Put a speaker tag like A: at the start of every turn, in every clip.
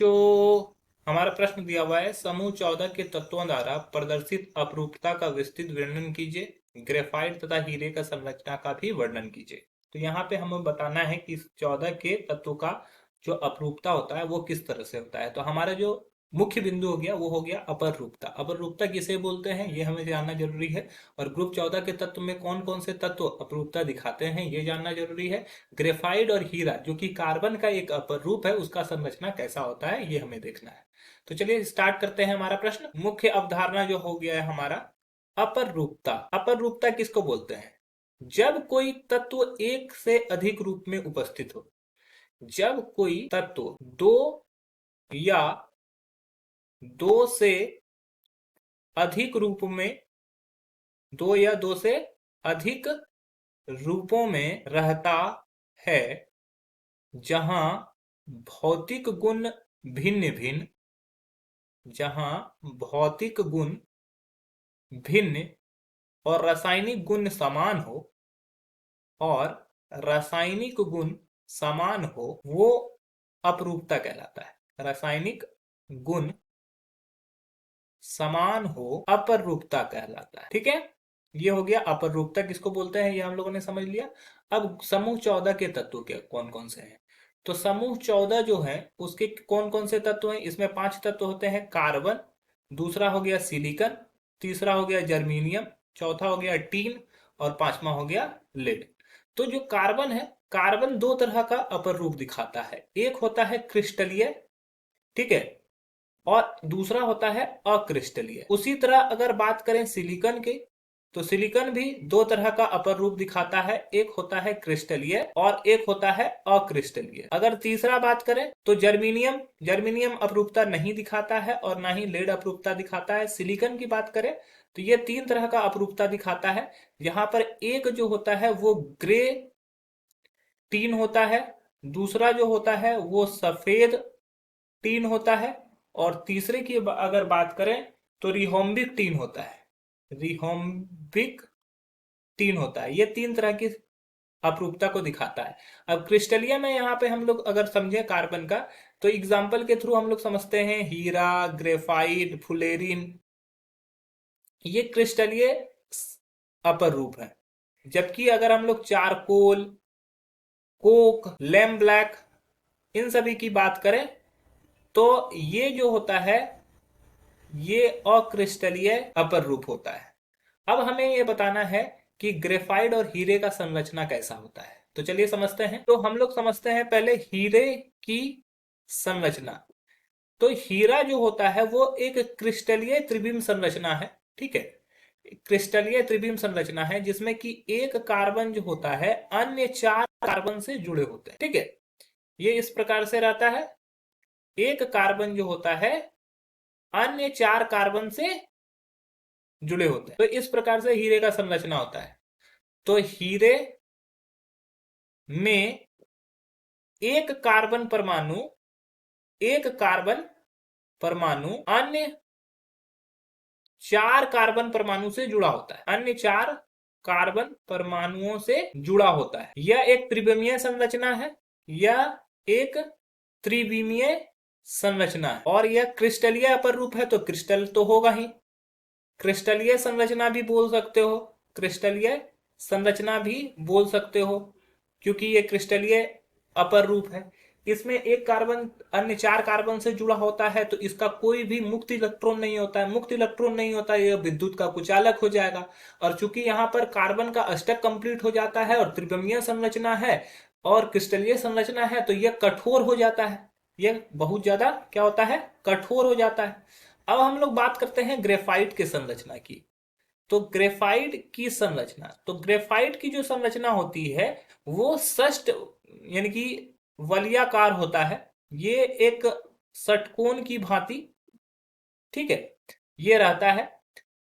A: जो हमारा प्रश्न दिया हुआ है, समूह 14 के तत्वों द्वारा प्रदर्शित अपरूपता का विस्तृत वर्णन कीजिए। ग्रेफाइट तथा हीरे का संरचना का भी वर्णन कीजिए। तो यहाँ पे हमें बताना है कि इस 14 के तत्वों का जो अपरूपता होता है वो किस तरह से होता है। तो हमारा जो मुख्य बिंदु हो गया वो हो गया अपर रूपता। अपर रूपता किसे बोलते हैं ये हमें जानना जरूरी है। और ग्रुप 14 के तत्व में कौन कौन से तत्व अपरूपता दिखाते हैं ये जानना जरूरी है। ग्रेफाइट और हीरा जो कि कार्बन का एक अपर रूप है उसका संरचना कैसा होता है ये हमें देखना है। तो चलिए स्टार्ट करते हैं हमारा प्रश्न। मुख्य अवधारणा जो हो गया है हमारा अपर रूपता। अपर रूपता किसको बोलते हैं? जब कोई तत्व एक से अधिक रूप में उपस्थित हो। जब कोई तत्व दो या दो से अधिक रूप में, दो या दो से अधिक रूपों में रहता है, जहां भौतिक गुण भिन्न भिन्न, जहां भौतिक गुण भिन्न और रासायनिक गुण समान हो, और रासायनिक गुण समान हो, वो अपरूपता कहलाता है। रासायनिक गुण समान हो अपर रूपता कहलाता है। ठीक है, ये हो गया अपर रूपता किसको बोलते हैं ये हम लोगों ने समझ लिया। अब समूह 14 के तत्व के कौन कौन से हैं? तो समूह 14 जो है उसके कौन कौन से तत्व हैं? इसमें 5 तत्व होते हैं। कार्बन, दूसरा हो गया सिलिकन, तीसरा हो गया जर्मीनियम, चौथा हो गया टीन, और पांचवा हो गया लेड। तो जो कार्बन है, कार्बन दो तरह का अपर रूप दिखाता है। एक होता है क्रिस्टलीय, ठीक है, और दूसरा होता है अक्रिस्टलीय। उसी तरह अगर बात करें सिलिकॉन की, तो सिलिकॉन भी दो तरह का अपर रूप दिखाता है। एक होता है क्रिस्टलीय और एक होता है अक्रिस्टलीय। अगर तीसरा बात करें तो जर्मीनियम, जर्मीनियम अपरूपता नहीं दिखाता है और ना ही लेड अपरूपता दिखाता है। सिलिकॉन की बात करें तो ये तीन तरह का अपरूपता दिखाता है। यहाँ पर एक जो होता है वो ग्रे टीन होता है, दूसरा जो होता है वो सफेद टीन होता है, और तीसरे की अगर बात करें तो रिहोम्बिक टीन होता है। रिहोम्बिक टीन होता है। ये तीन तरह की अपरूपता को दिखाता है। अब क्रिस्टलीय में यहाँ पे हम लोग अगर समझे कार्बन का, तो एग्जाम्पल के थ्रू हम लोग समझते हैं हीरा, ग्रेफाइट, फुलेरिन, ये क्रिस्टलीय अपर रूप है। जबकि अगर हम लोग चारकोल, कोक, लैम ब्लैक, इन सभी की बात करें तो ये जो होता है ये अक्रिस्टलीय अपर रूप होता है। अब हमें यह बताना है कि ग्रेफाइट और हीरे का संरचना कैसा होता है। तो चलिए समझते हैं। तो हम लोग समझते हैं पहले हीरे की संरचना। तो हीरा जो होता है वो एक क्रिस्टलीय त्रिविम संरचना है। ठीक है, क्रिस्टलीय त्रिविम संरचना है जिसमें कि एक कार्बन जो होता है अन्य चार कार्बन से जुड़े होते हैं। ठीक है, ये इस प्रकार से रहता है। एक कार्बन जो होता है अन्य चार कार्बन से जुड़े होते हैं। तो इस प्रकार से हीरे का संरचना होता है। तो हीरे में एक कार्बन परमाणु, एक कार्बन परमाणु अन्य चार कार्बन परमाणु से जुड़ा होता है, अन्य चार कार्बन परमाणुओं से जुड़ा होता है। यह एक त्रिविमीय संरचना है, यह एक त्रिविमीय संरचना है। और यह क्रिस्टलीय अपर रूप है तो क्रिस्टल तो होगा ही। क्रिस्टलीय संरचना भी बोल सकते हो, क्रिस्टलीय संरचना भी बोल सकते हो, क्योंकि ये क्रिस्टलीय अपर रूप है। इसमें एक कार्बन अन्य चार कार्बन से जुड़ा होता है तो इसका कोई भी मुक्त इलेक्ट्रॉन नहीं होता है। मुक्त इलेक्ट्रॉन नहीं होता है, यह विद्युत का कुचालक हो जाएगा। और चूंकि यहाँ पर कार्बन का अष्टक कंप्लीट हो जाता है और त्रिविमीय संरचना है और क्रिस्टलीय संरचना है तो यह कठोर हो जाता है। यह बहुत ज्यादा क्या होता है, कठोर हो जाता है। अब हम लोग बात करते हैं ग्रेफाइट की संरचना की। तो ग्रेफाइट की संरचना, तो ग्रेफाइट की जो संरचना होती है वो षष्ट यानी कि वलयाकार होता है। ये एक षटकोण की भांति, ठीक है, ये रहता है।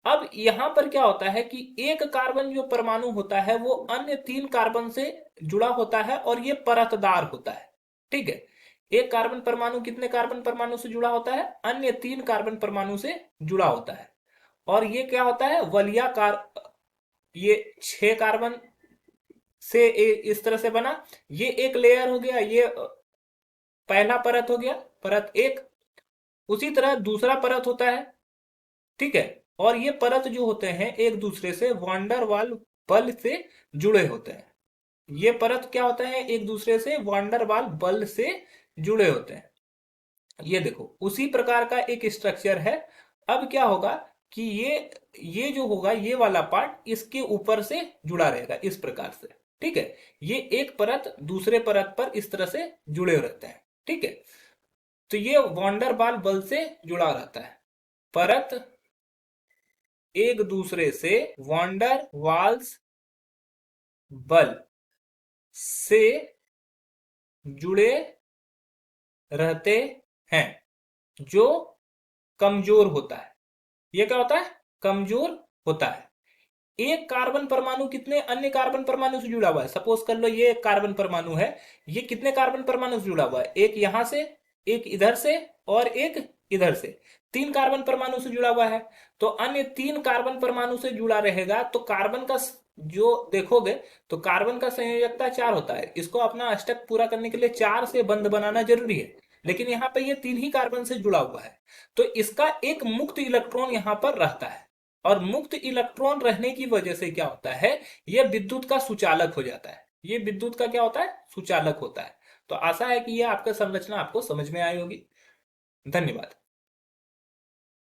A: अब यहां पर क्या होता है कि एक कार्बन जो परमाणु होता है वो अन्य तीन कार्बन से जुड़ा होता है और ये परतदार होता है। ठीक है, एक कार्बन परमाणु कितने कार्बन परमाणु से जुड़ा होता है? अन्य तीन कार्बन परमाणु से जुड़ा होता है। और ये क्या होता है, वलयाकार। ये छह कार्बन से इस तरह से बना। ये एक लेयर हो गया, ये पहला परत हो गया, परत एक। उसी तरह दूसरा परत होता है, ठीक है। और ये परत जो होते हैं एक दूसरे से वांडर वाल बल से जुड़े होते हैं। ये परत क्या होता है, एक दूसरे से वांडर वाल बल से जुड़े होते हैं। ये देखो उसी प्रकार का एक स्ट्रक्चर है। अब क्या होगा कि ये जो होगा ये वाला पार्ट इसके ऊपर से जुड़ा रहेगा इस प्रकार से, ठीक है। ये एक परत दूसरे परत पर इस तरह से जुड़े रहते हैं, ठीक है। तो ये वॉन्डर बाल बल से जुड़ा रहता है। परत एक दूसरे से वॉन्डर वाल्स बल से जुड़े रहते हैं, जो कमजोर होता है। ये क्या होता है, कमजोर होता है। एक कार्बन परमाणु कितने अन्य कार्बन परमाणु से जुड़ा हुआ है, सपोज कर लो ये एक कार्बन परमाणु है, ये कितने कार्बन परमाणु से जुड़ा हुआ है, एक यहां से, एक इधर से और एक इधर से, तीन कार्बन परमाणु से जुड़ा हुआ है। तो अन्य तीन कार्बन परमाणु से जुड़ा रहेगा तो कार्बन का जो देखोगे तो कार्बन का संयोजकता 4 होता है। इसको अपना अष्टक पूरा करने के लिए 4 से बंध बनाना जरूरी है, लेकिन यहाँ पे ये तीन ही कार्बन से जुड़ा हुआ है। तो इसका एक मुक्त इलेक्ट्रॉन यहाँ पर रहता है, और मुक्त इलेक्ट्रॉन रहने की वजह से क्या होता है, यह विद्युत का सुचालक हो जाता है। ये विद्युत का क्या होता है, सुचालक होता है। तो आशा है कि यह आपका संरचना आपको समझ में आई होगी। धन्यवाद।